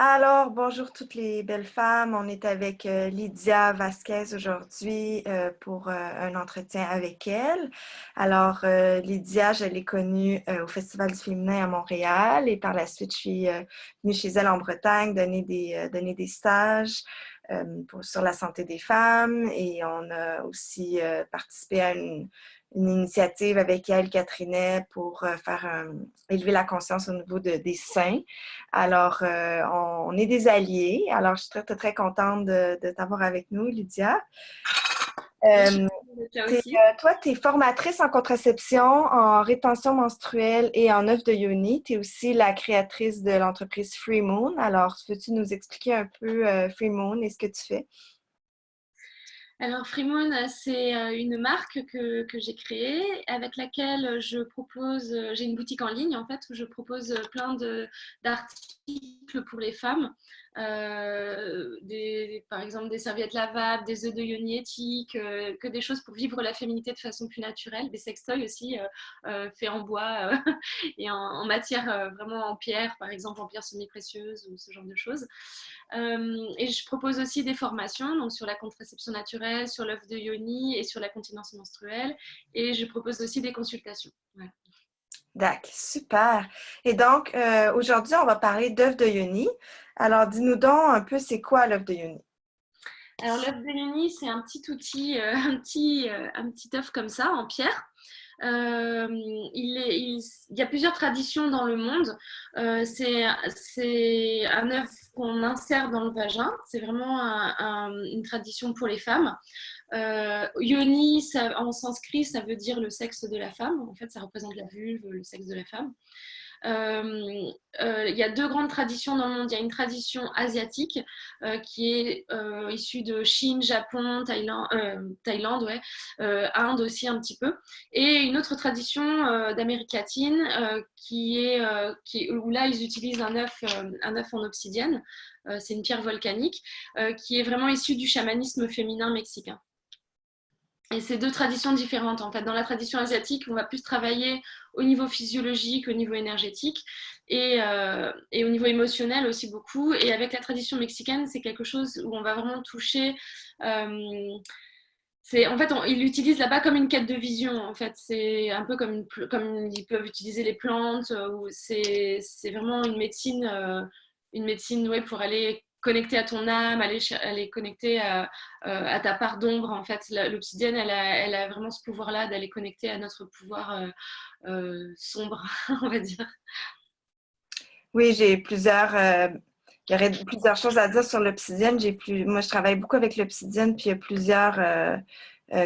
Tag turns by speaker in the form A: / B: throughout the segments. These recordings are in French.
A: Alors, bonjour toutes les belles femmes. On est avec Lydia Vasquez aujourd'hui pour un entretien avec elle. Alors, Lydia, je l'ai connue au Festival du féminin à Montréal et par la suite, je suis venue chez elle en Bretagne donner des stages sur la santé des femmes et on a aussi participé à une initiative avec Yael Catrinet pour élever la conscience au niveau des seins. Alors, on est des alliés. Alors, je suis très, très, très contente de t'avoir avec nous, Lydia.
B: Et je suis
A: Euh,
B: contente d'être là aussi.
A: Toi, tu es formatrice en contraception, en rétention menstruelle et en œuf de yoni. Tu es aussi la créatrice de l'entreprise Free Moon. Alors, veux-tu nous expliquer un peu Free Moon et ce que tu fais?
B: Alors, Freemoon, c'est une marque que j'ai créée avec laquelle je propose, j'ai une boutique en ligne en fait où je propose plein d'articles pour les femmes. Par exemple des serviettes lavables, des œufs de yoni éthiques, que des choses pour vivre la féminité de façon plus naturelle, des sextoys aussi faits en bois et en matière vraiment en pierre, par exemple en pierre semi-précieuse ou ce genre de choses. Et je propose aussi des formations donc sur la contraception naturelle, sur l'œuf de yoni et sur la continence menstruelle. Et je propose aussi des consultations. Voilà.
A: D'accord, super. Et donc, aujourd'hui, on va parler d'œuf de yoni. Alors, dis-nous donc un peu, c'est quoi l'œuf de yoni?
B: Alors l'œuf de yoni, c'est un petit outil, un petit œuf comme ça en pierre. Il y a plusieurs traditions dans le monde. C'est un œuf qu'on insère dans le vagin. C'est vraiment une tradition pour les femmes. Yoni, en sanskrit, ça veut dire le sexe de la femme. En fait, ça représente la vulve, le sexe de la femme. Il y a deux grandes traditions dans le monde. Il y a une tradition asiatique qui est issue de Chine, Japon, Thaïlande, ouais, Inde aussi un petit peu, et une autre tradition d'Amérique latine où là ils utilisent un œuf en obsidienne. C'est une pierre volcanique qui est vraiment issue du chamanisme féminin mexicain. Et c'est deux traditions différentes en fait. Dans la tradition asiatique, on va plus travailler au niveau physiologique, au niveau énergétique et au niveau émotionnel aussi beaucoup. Et avec la tradition mexicaine, c'est quelque chose où on va vraiment toucher. En fait, ils l'utilisent là-bas comme une quête de vision. En fait, c'est un peu comme ils peuvent utiliser les plantes. Ou c'est vraiment une médecine ouais, pour aller connecter à ton âme, aller connecter à ta part d'ombre. En fait, l'obsidienne, elle a vraiment ce pouvoir-là d'aller connecter à notre pouvoir sombre, on va dire.
A: Oui, il y aurait plusieurs choses à dire sur l'obsidienne. Moi, je travaille beaucoup avec l'obsidienne, puis il y a plusieurs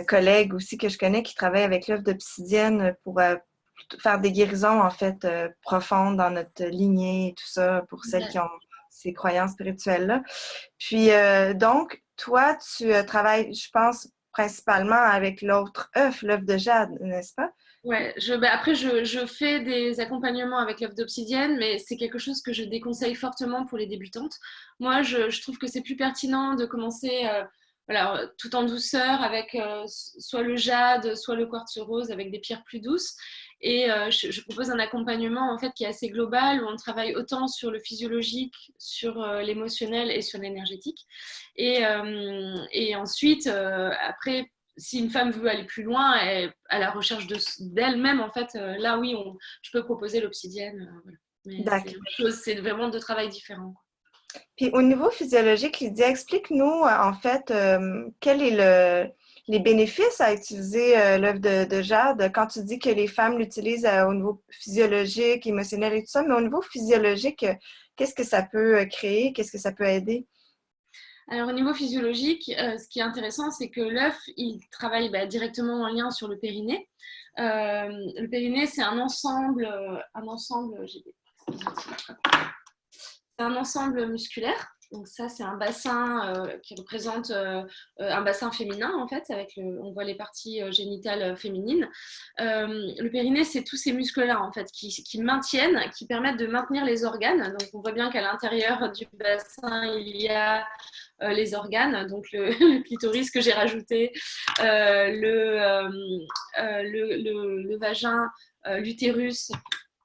A: collègues aussi que je connais qui travaillent avec l'œuf d'obsidienne pour faire des guérisons, en fait, profondes dans notre lignée et tout ça, pour celles qui ont ces croyances spirituelles-là. Puis, donc, toi, tu travailles, je pense, principalement avec l'autre œuf, l'œuf de jade, n'est-ce pas?
B: Ouais, après, je fais des accompagnements avec l'œuf d'obsidienne, mais c'est quelque chose que je déconseille fortement pour les débutantes. Moi, je trouve que c'est plus pertinent de commencer voilà, tout en douceur avec soit le jade, soit le quartz rose avec des pierres plus douces. Et je propose un accompagnement en fait qui est assez global où on travaille autant sur le physiologique, sur l'émotionnel et sur l'énergétique. Et ensuite, après, si une femme veut aller plus loin, à la recherche d'elle-même, en fait, là oui, je peux proposer l'obsidienne. Voilà. Mais
A: D'accord.
B: c'est vraiment deux travails différents.
A: Puis au niveau physiologique, Lydia, explique-nous en fait quel est les bénéfices à utiliser l'œuf de jade quand tu dis que les femmes l'utilisent au niveau physiologique, émotionnel et tout ça, mais au niveau physiologique, qu'est-ce que ça peut créer? Qu'est-ce que ça peut aider?
B: Alors au niveau physiologique, ce qui est intéressant, c'est que l'œuf, il travaille directement en lien sur le périnée. Le périnée, c'est c'est un ensemble musculaire. Donc ça, c'est un bassin qui représente un bassin féminin, en fait, on voit les parties génitales féminines. Le périnée, c'est tous ces muscles-là, en fait, qui maintiennent, qui permettent de maintenir les organes. Donc on voit bien qu'à l'intérieur du bassin, il y a les organes, donc le clitoris que j'ai rajouté, le vagin, l'utérus,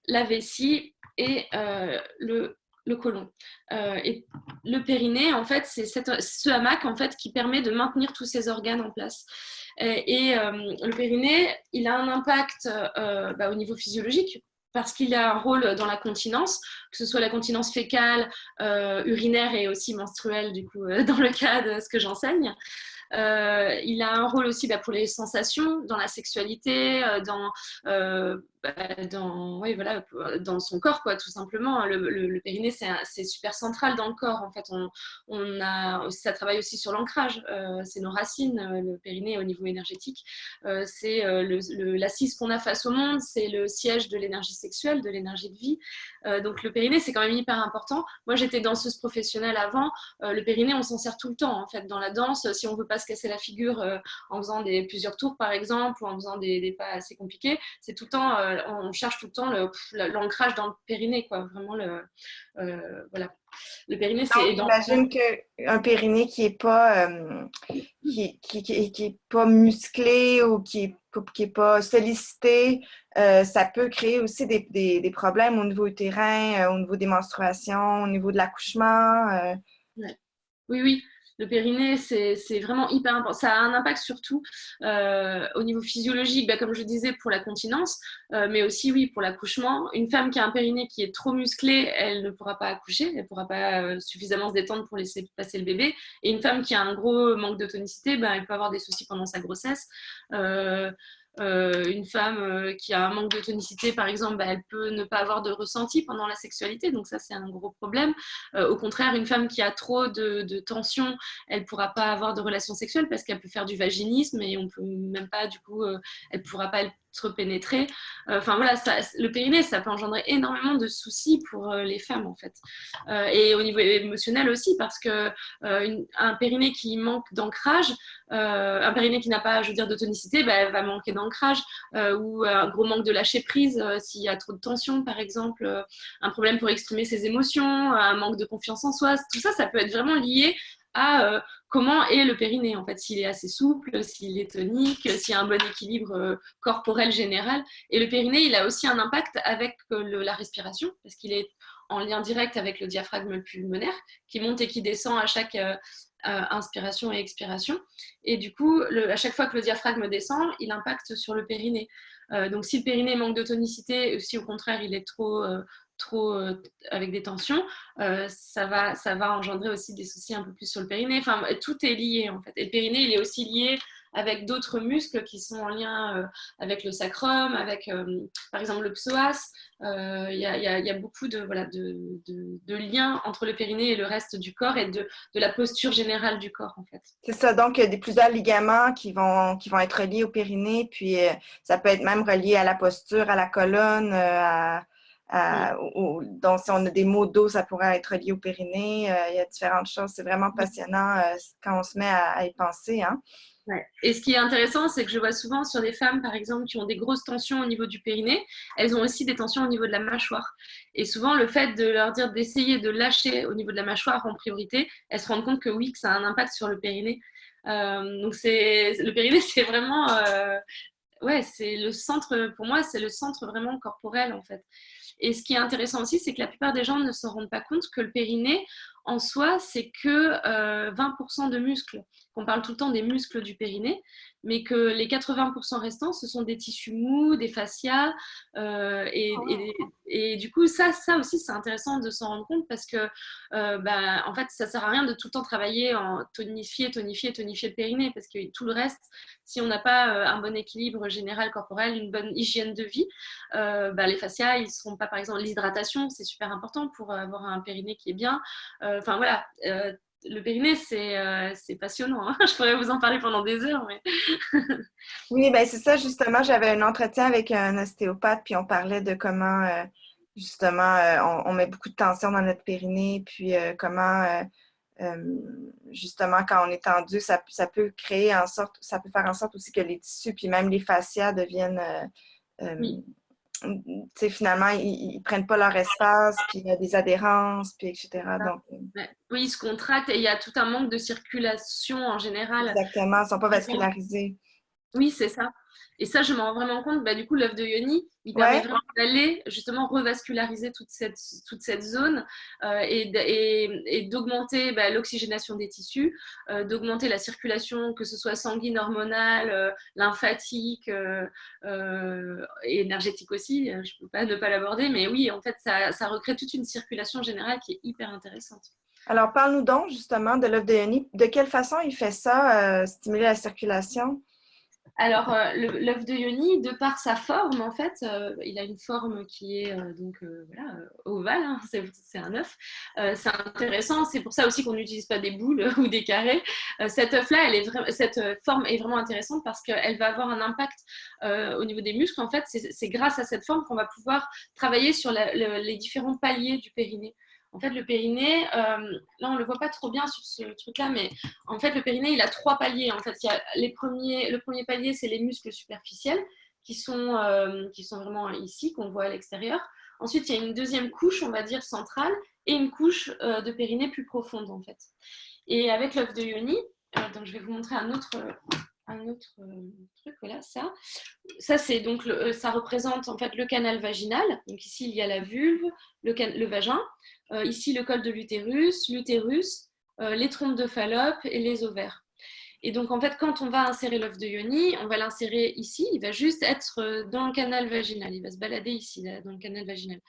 B: la vessie et le le côlon. Et le périnée, en fait, c'est ce hamac en fait, qui permet de maintenir tous ces organes en place. Le périnée, il a un impact au niveau physiologique parce qu'il a un rôle dans la continence, que ce soit la continence fécale, urinaire et aussi menstruelle, du coup, dans le cas de ce que j'enseigne. Il a un rôle aussi pour les sensations, dans la sexualité, oui, voilà, dans son corps, quoi, tout simplement. Le périnée, c'est super central dans le corps. En fait, ça travaille aussi sur l'ancrage. C'est nos racines, le périnée au niveau énergétique. C'est l'assise qu'on a face au monde. C'est le siège de l'énergie sexuelle, de l'énergie de vie. Donc, le périnée, c'est quand même hyper important. Moi, j'étais danseuse professionnelle avant. Le périnée, on s'en sert tout le temps, en fait, dans la danse. Si on veut pas se casser la figure en faisant plusieurs tours, par exemple, ou en faisant des pas assez compliqués, c'est tout le temps, on cherche tout le temps l'ancrage dans le périnée, quoi. Vraiment, voilà. Le périnée,
A: Donc,
B: c'est
A: j'imagine qu'un périnée qui est pas, qui est pas musclé ou qui est pas sollicité, ça peut créer aussi des problèmes au niveau utérin, au niveau des menstruations, au niveau de l'accouchement.
B: Ouais. Oui, oui. Le périnée, c'est vraiment hyper important. Ça a un impact surtout au niveau physiologique, comme je disais, pour la continence, mais aussi, oui, pour l'accouchement. Une femme qui a un périnée qui est trop musclé, elle ne pourra pas accoucher, elle ne pourra pas suffisamment se détendre pour laisser passer le bébé. Et une femme qui a un gros manque de tonicité, elle peut avoir des soucis pendant sa grossesse. Une femme qui a un manque de tonicité, par exemple, elle peut ne pas avoir de ressenti pendant la sexualité, donc ça c'est un gros problème. Au contraire, une femme qui a trop de tension, elle ne pourra pas avoir de relations sexuelles parce qu'elle peut faire du vaginisme et on peut même pas, du coup, elle ne pourra pas être pénétrée. Enfin voilà, le périnée, ça peut engendrer énormément de soucis pour les femmes en fait. Et au niveau émotionnel aussi, parce que un périnée qui manque d'ancrage, un périnée qui n'a pas, je veux dire, de tonicité, va manquer d'ancrage, ou un gros manque de lâcher prise s'il y a trop de tension, par exemple, un problème pour exprimer ses émotions, un manque de confiance en soi. Tout ça, ça peut être vraiment lié à comment est le périnée, en fait, s'il est assez souple, s'il est tonique, s'il y a un bon équilibre corporel général. Et le périnée, il a aussi un impact avec la respiration, parce qu'il est en lien direct avec le diaphragme pulmonaire, qui monte et qui descend à chaque inspiration et expiration. Et du coup, à chaque fois que le diaphragme descend, il impacte sur le périnée. Donc si le périnée manque de tonicité, ou si au contraire il est trop avec des tensions, ça va engendrer aussi des soucis un peu plus sur le périnée. Enfin, tout est lié en fait. Et le périnée, il est aussi lié avec d'autres muscles qui sont en lien avec le sacrum, avec par exemple le psoas. Il y a beaucoup de liens entre le périnée et le reste du corps et de la posture générale du corps en fait.
A: C'est ça, donc il y a plusieurs ligaments qui vont être reliés au périnée, puis ça peut être même relié à la posture, à la colonne, donc si on a des maux d'eau, ça pourrait être relié au périnée. Il y a différentes choses. C'est vraiment passionnant quand on se met à y penser, hein.
B: Ouais. Et ce qui est intéressant, c'est que je vois souvent sur des femmes, par exemple, qui ont des grosses tensions au niveau du périnée, elles ont aussi des tensions au niveau de la mâchoire. Et souvent, le fait de leur dire d'essayer de lâcher au niveau de la mâchoire en priorité, elles se rendent compte que oui, que ça a un impact sur le périnée. Donc, le périnée, c'est vraiment, ouais, c'est le centre, pour moi, c'est le centre vraiment corporel, en fait. Et ce qui est intéressant aussi, c'est que la plupart des gens ne se rendent pas compte que le périnée, en soi, c'est que 20% de muscles. On parle tout le temps des muscles du périnée, mais que les 80% restants, ce sont des tissus mous, des fascias. Et du coup, ça aussi, c'est intéressant de s'en rendre compte parce que, en fait, ça sert à rien de tout le temps travailler en tonifier le périnée parce que tout le reste, si on n'a pas un bon équilibre général corporel, une bonne hygiène de vie, les fascias, ils ne seront pas, par exemple, l'hydratation, c'est super important pour avoir un périnée qui est bien. Enfin, voilà. Le périnée, c'est passionnant, hein. Je pourrais vous en parler pendant des heures. Mais...
A: Oui, ben c'est ça, justement, j'avais un entretien avec un ostéopathe, puis on parlait de comment, justement, on met beaucoup de tension dans notre périnée, puis comment, justement, quand on est tendu, ça peut créer en sorte, ça peut faire en sorte aussi que les tissus, puis même les fascias deviennent,
B: oui.
A: tu sais, finalement, ils prennent pas leur espace, puis il y a des adhérences, puis etc. Donc,
B: Ouais. Oui, ils se contractent et il y a tout un manque de circulation en général.
A: exactement, ils sont pas vascularisés.
B: Oui, c'est ça. Et ça, je m'en rends vraiment compte. Bah, du coup, l'œuf de yoni, il permet
A: Ouais.
B: vraiment d'aller justement revasculariser toute cette zone et d'augmenter bah, l'oxygénation des tissus, d'augmenter la circulation, que ce soit sanguine, hormonale, lymphatique et énergétique aussi. Je ne peux pas ne pas l'aborder, mais oui, en fait, ça recrée toute une circulation générale qui est hyper intéressante.
A: Alors, parle-nous donc justement de l'œuf de Yoni. De quelle façon il fait ça, stimuler la circulation?
B: Alors, l'œuf de Yoni, de par sa forme, en fait, il a une forme qui est voilà, ovale, hein, c'est un œuf. C'est intéressant, c'est pour ça aussi qu'on n'utilise pas des boules ou des carrés. Cet œuf-là, cette forme est vraiment intéressante parce qu'elle va avoir un impact au niveau des muscles. En fait, c'est grâce à cette forme qu'on va pouvoir travailler sur les différents paliers du périnée. En fait, le périnée, là, on ne le voit pas trop bien sur ce truc-là, mais en fait, le périnée, il a trois paliers. En fait, il y a le premier palier, c'est les muscles superficiels qui sont vraiment ici, qu'on voit à l'extérieur. Ensuite, il y a une deuxième couche, on va dire, centrale, et une couche de périnée plus profonde, en fait. Et avec l'œuf de Yoni, donc je vais vous montrer un autre truc, voilà, ça. Ça, c'est donc ça représente en fait le canal vaginal. Donc ici, il y a la vulve, le vagin. Ici, le col de l'utérus, les trompes de Fallope et les ovaires. Et donc, en fait, quand on va insérer l'œuf de Yoni, on va l'insérer ici. Il va juste être dans le canal vaginal. Il va se balader ici, là, dans le canal vaginal.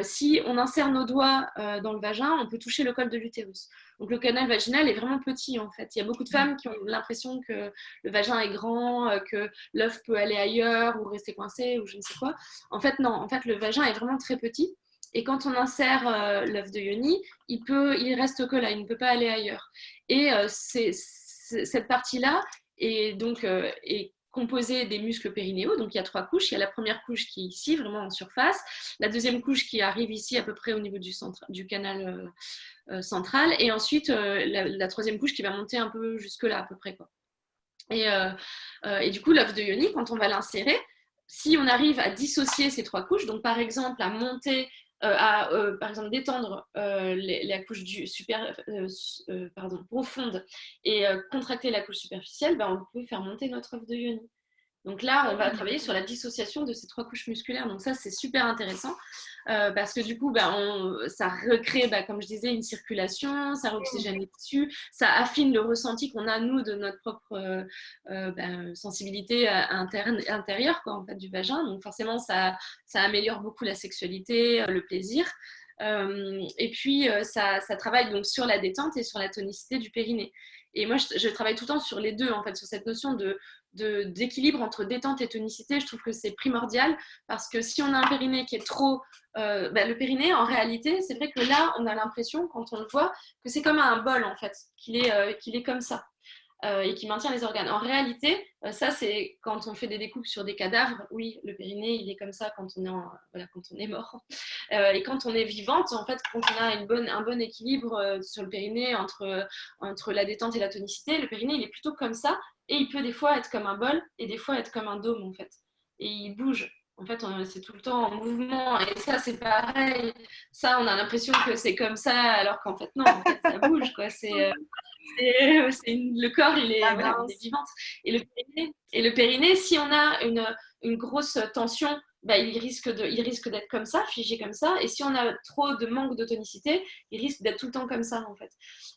B: Si on insère nos doigts dans le vagin, on peut toucher le col de l'utérus. Donc, le canal vaginal est vraiment petit, en fait. Il y a beaucoup de femmes qui ont l'impression que le vagin est grand, que l'œuf peut aller ailleurs ou rester coincé ou je ne sais quoi. En fait, non. En fait, le vagin est vraiment très petit. Et quand on insère l'œuf de Yoni, il reste que là, il ne peut pas aller ailleurs. Et cette partie-là est composée des muscles périnéaux. Donc il y a trois couches. Il y a la première couche qui est ici, vraiment en surface. La deuxième couche qui arrive ici, à peu près au niveau du canal central. Et ensuite, la troisième couche qui va monter un peu jusque-là, à peu près, quoi. Et du coup, l'œuf de Yoni, quand on va l'insérer, si on arrive à dissocier ces trois couches, donc par exemple à monter, par exemple détendre la couche profonde et contracter la couche superficielle, ben, on peut faire monter notre œuf de Yoni. Donc là, on va travailler sur la dissociation de ces trois couches musculaires. Donc ça, c'est super intéressant parce que du coup, ça recrée, comme je disais, une circulation, ça réoxygène les tissus, ça affine le ressenti qu'on a, nous, de notre propre sensibilité intérieure, quoi, en fait, du vagin. Donc forcément, ça améliore beaucoup la sexualité, le plaisir. Et puis, ça travaille donc sur la détente et sur la tonicité du périnée. Et moi, je travaille tout le temps sur les deux, en fait, sur cette notion d'équilibre entre détente et tonicité. Je trouve que c'est primordial parce que si on a un périnée qui est trop... le périnée, en réalité, c'est vrai que là, on a l'impression, quand on le voit, que c'est comme un bol, en fait, qu'il est comme ça. Et qui maintient les organes. En réalité, ça c'est quand on fait des découpes sur des cadavres. Oui, le périnée, il est comme ça quand on est, quand on est mort. Et quand on est vivante, en fait, quand on a un bon équilibre sur le périnée entre la détente et la tonicité, le périnée, il est plutôt comme ça. Et il peut des fois être comme un bol et des fois être comme un dôme, en fait. Et il bouge. En fait, c'est tout le temps en mouvement. Et ça, c'est pareil. Ça, on a l'impression que c'est comme ça, alors qu'en fait, non, en fait, ça bouge, quoi. Le corps,
A: La
B: voilà, on est
A: danse.
B: vivante. Et le périnée, si on a une grosse tension, il risque d'être comme ça, figé comme ça. Et si on a trop de manque de tonicité, il risque d'être tout le temps comme ça, en fait.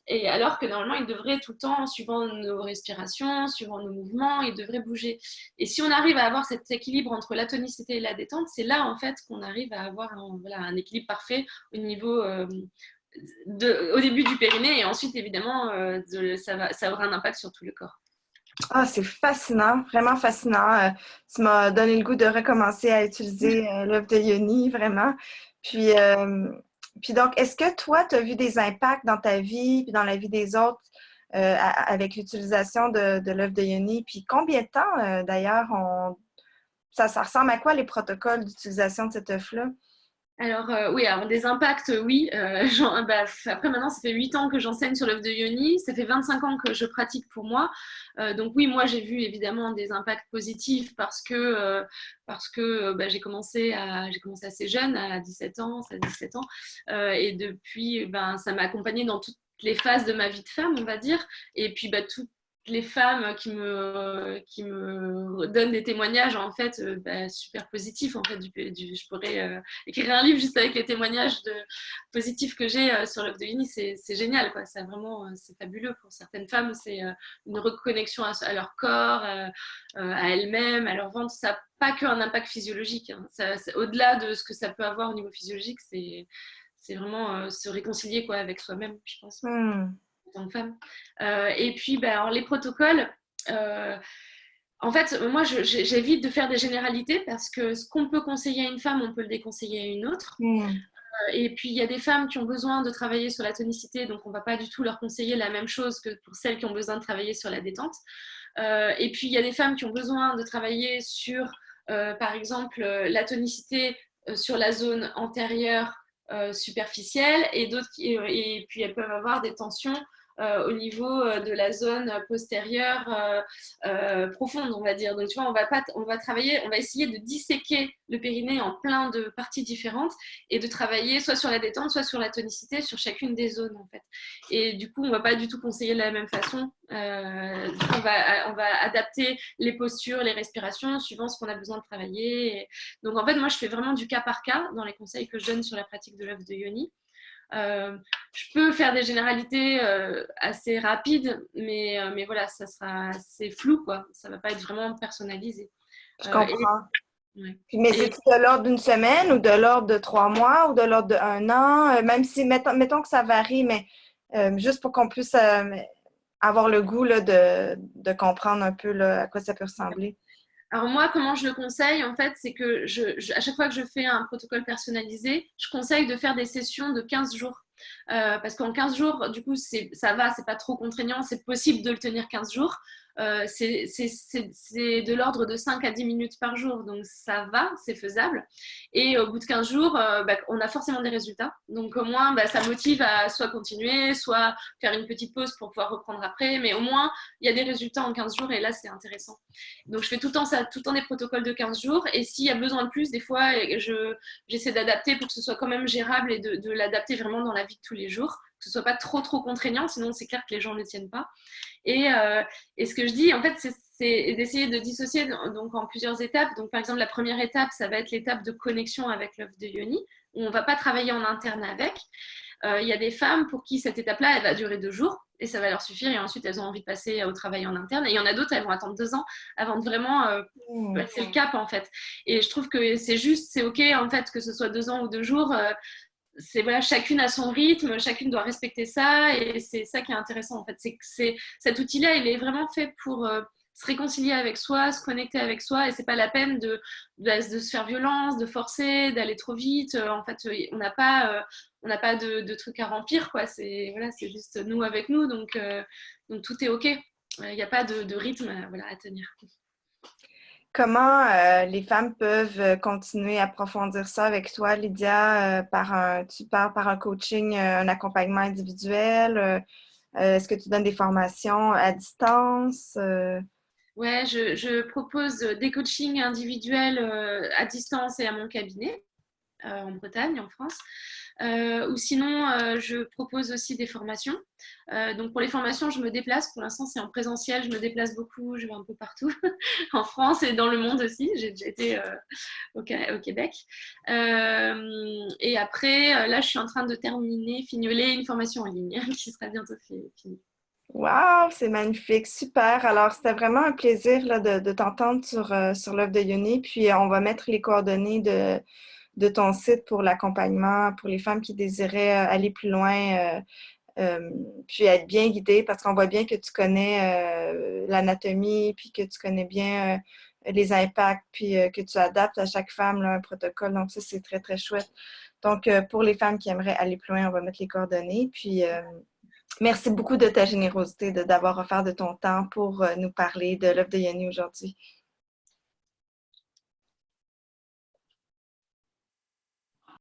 B: Et alors que normalement, il devrait tout le temps, suivant nos respirations, suivant nos mouvements, il devrait bouger. Et si on arrive à avoir cet équilibre entre la tonicité et la détente, c'est là, en fait, qu'on arrive à avoir un équilibre parfait au niveau au début du périnée et ensuite évidemment ça aura un impact sur tout le corps.
A: Ah, c'est fascinant, vraiment fascinant. Tu m'as donné le goût de recommencer à utiliser l'œuf de Yoni, vraiment. Puis, puis donc, est-ce que toi, tu as vu des impacts dans ta vie puis dans la vie des autres avec l'utilisation de l'œuf de Yoni? Puis combien de temps, d'ailleurs, ça ressemble à quoi les protocoles d'utilisation de cet œuf-là?
B: Alors oui, alors des impacts, oui. Après maintenant, ça fait 8 ans que j'enseigne sur l'œuf de Yoni, ça fait 25 ans que je pratique pour moi. Donc oui, moi j'ai vu évidemment des impacts positifs parce que j'ai commencé assez jeune, à 17 ans, ça 17 ans, et depuis, ça m'a accompagnée dans toutes les phases de ma vie de femme, on va dire, et puis toutes les femmes qui me donnent des témoignages, en fait, super positifs. En fait, je pourrais écrire un livre juste avec les témoignages positifs que j'ai sur l'œuvre de Uni. C'est génial, quoi. C'est vraiment c'est fabuleux pour certaines femmes. C'est une reconnexion à leur corps, à elles-mêmes, à leur ventre. Ça n'a pas qu'un impact physiologique. Hein. Au-delà de ce que ça peut avoir au niveau physiologique, c'est vraiment se réconcilier, quoi, avec soi-même, je pense,
A: Hmm.
B: en tant que femme. Et puis, alors, les protocoles, en fait, moi, j'évite de faire des généralités parce que ce qu'on peut conseiller à une femme, on peut le déconseiller à une autre.
A: Hmm.
B: Et puis, il y a des femmes qui ont besoin de travailler sur la tonicité, donc on ne va pas du tout leur conseiller la même chose que pour celles qui ont besoin de travailler sur la détente. Et puis, il y a des femmes qui ont besoin de travailler sur, par exemple, la tonicité sur la zone antérieure superficielle, et puis elles peuvent avoir des tensions au niveau de la zone postérieure profonde, on va dire. Donc, tu vois, on va travailler, on va essayer de disséquer le périnée en plein de parties différentes et de travailler soit sur la détente, soit sur la tonicité, sur chacune des zones, en fait. Et du coup, on ne va pas du tout conseiller de la même façon. On va adapter les postures, les respirations, suivant ce qu'on a besoin de travailler. Donc, en fait, moi, je fais vraiment du cas par cas dans les conseils que je donne sur la pratique de l'œuvre de Yoni. Je peux faire des généralités assez rapides, mais voilà, c'est flou, quoi. Ça va pas être vraiment personnalisé.
A: Je
B: Euh,
A: comprends.
B: et, ouais.
A: Mais
B: Et,
A: c'est-tu de l'ordre d'une semaine ou de l'ordre de 3 mois ou de l'ordre d'un an? Même si, mettons que ça varie, mais juste pour qu'on puisse avoir le goût là, de comprendre un peu là, à quoi ça peut ressembler.
B: alors moi, comment je le conseille, en fait, c'est que à chaque fois que je fais un protocole personnalisé, je conseille de faire des sessions de 15 jours. Parce qu'en 15 jours, du coup, ça va, c'est pas trop contraignant, c'est possible de le tenir 15 jours. C'est de l'ordre de 5 à 10 minutes par jour, donc ça va, c'est faisable. Et au bout de 15 jours, on a forcément des résultats. Donc au moins, ça motive à soit continuer, soit faire une petite pause pour pouvoir reprendre après. Mais au moins, il y a des résultats en 15 jours et là, c'est intéressant. Donc je fais tout le temps ça, tout le temps des protocoles de 15 jours. Et s'il y a besoin de plus, des fois, j'essaie d'adapter pour que ce soit quand même gérable et de l'adapter vraiment dans la vie de tous les jours, que ce soit pas trop contraignant, sinon c'est clair que les gens ne le tiennent pas. Et ce que je dis, en fait, c'est d'essayer de dissocier donc en plusieurs étapes. Donc, par exemple, la première étape, ça va être l'étape de connexion avec l'œuf de Yoni, où on ne va pas travailler en interne avec. Il y a des femmes pour qui cette étape-là, elle va durer 2 jours et ça va leur suffire. Et ensuite, elles ont envie de passer au travail en interne. Et il y en a d'autres, elles vont attendre 2 ans avant de vraiment passer le cap, en fait. Et je trouve que c'est juste, c'est OK, en fait, que ce soit 2 ans ou 2 jours. Voilà, chacune a son rythme, chacune doit respecter ça, et c'est ça qui est intéressant, en fait. Cet outil-là, il est vraiment fait pour se réconcilier avec soi, se connecter avec soi, et c'est pas la peine de se faire violence, de forcer, d'aller trop vite. En fait, on n'a pas de trucs à remplir, quoi. Voilà, c'est juste nous avec nous, donc tout est OK. Il n'y a pas de rythme voilà, à tenir.
A: Comment les femmes peuvent continuer à approfondir ça avec toi, Lydia, tu pars par un coaching, un accompagnement individuel? Est-ce que tu donnes des formations à distance?
B: Ouais, je propose des coachings individuels à distance et à mon cabinet en Bretagne, en France. Ou sinon, je propose aussi des formations. Donc pour les formations, je me déplace. Pour l'instant, c'est en présentiel. Je me déplace beaucoup. Je vais un peu partout, en France et dans le monde aussi. J'ai déjà été au Québec. Et après, là, je suis en train de fignoler une formation en ligne qui sera bientôt finie.
A: Wow, c'est magnifique, super. Alors, c'était vraiment un plaisir là, de t'entendre sur l'œuvre de Yoni. Puis, on va mettre les coordonnées de ton site pour l'accompagnement pour les femmes qui désiraient aller plus loin, puis être bien guidées parce qu'on voit bien que tu connais l'anatomie, puis que tu connais bien les impacts, puis que tu adaptes à chaque femme là, un protocole. Donc, ça, c'est très, très chouette. Donc, pour les femmes qui aimeraient aller plus loin, on va mettre les coordonnées. Puis, merci beaucoup de ta générosité d'avoir offert de ton temps pour nous parler de l'œuvre de Yanni aujourd'hui.